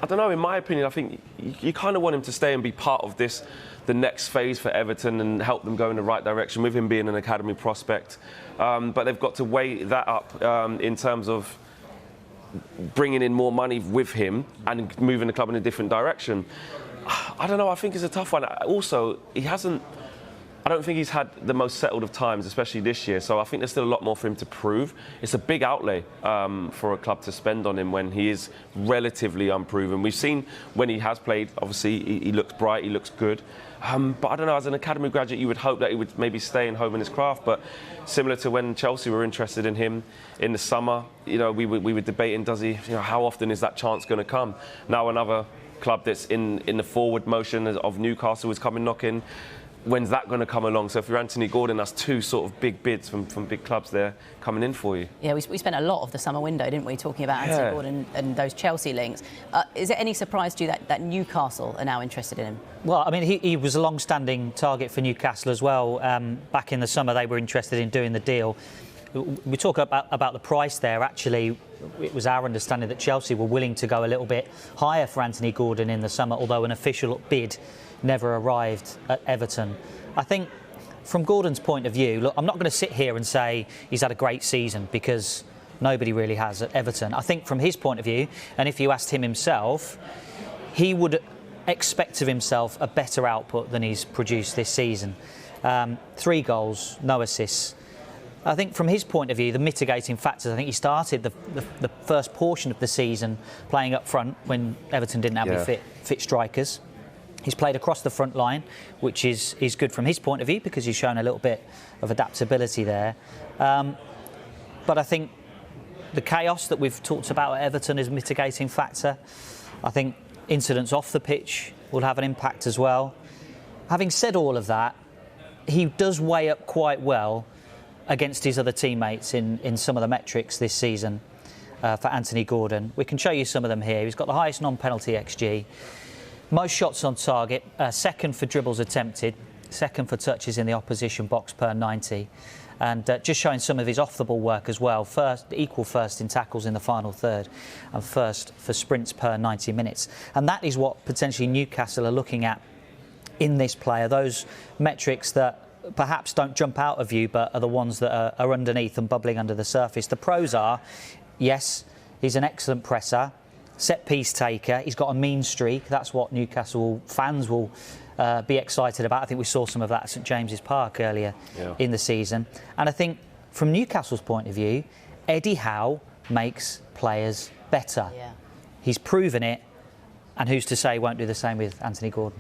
I don't know, in my opinion, I think you kind of want him to stay and be part of the next phase for Everton and help them go in the right direction with him being an academy prospect. But they've got to weigh that up in terms of bringing in more money with him and moving the club in a different direction. I don't know, I think it's a tough one. Also, I don't think he's had the most settled of times, especially this year, so I think there's still a lot more for him to prove. It's a big outlay for a club to spend on him when he is relatively unproven. We've seen when he has played, obviously, he looks bright, he looks good. But I don't know, as an academy graduate, you would hope that he would maybe stay and home in his craft. But similar to when Chelsea were interested in him in the summer, we were debating, how often is that chance going to come? Now another club that's in the forward motion of Newcastle is coming knocking. When's that going to come along? So if you're Anthony Gordon, that's two sort of big bids from big clubs there coming in for you. Yeah, we spent a lot of the summer window, didn't we, talking about Anthony Gordon and those Chelsea links. Is it any surprise to you that Newcastle are now interested in him? Well, I mean, he was a long-standing target for Newcastle as well. Back in the summer, they were interested in doing the deal. We talk about the price there. Actually, it was our understanding that Chelsea were willing to go a little bit higher for Anthony Gordon in the summer, although an official bid never arrived at Everton. I think from Gordon's point of view, look, I'm not going to sit here and say he's had a great season because nobody really has at Everton. I think from his point of view, and if you asked him himself, he would expect of himself a better output than he's produced this season. 3 goals, no assists. I think from his point of view, the mitigating factors, I think he started the first portion of the season playing up front when Everton didn't have any fit strikers. He's played across the front line, which is good from his point of view because he's shown a little bit of adaptability there. But I think the chaos that we've talked about at Everton is a mitigating factor. I think incidents off the pitch will have an impact as well. Having said all of that, he does weigh up quite well against his other teammates in some of the metrics this season for Anthony Gordon. We can show you some of them here. He's got the highest non-penalty XG. Most shots on target, second for dribbles attempted, second for touches in the opposition box per 90. And just showing some of his off-the-ball work as well. Equal first in tackles in the final third and first for sprints per 90 minutes. And that is what potentially Newcastle are looking at in this player. Those metrics that perhaps don't jump out of you but are the ones that are underneath and bubbling under the surface. The pros are, yes, he's an excellent presser. Set-piece taker, he's got a mean streak. That's what Newcastle fans will be excited about. I think we saw some of that at St James's Park earlier in the season. And I think from Newcastle's point of view, Eddie Howe makes players better. He's proven it, and who's to say he won't do the same with Anthony Gordon?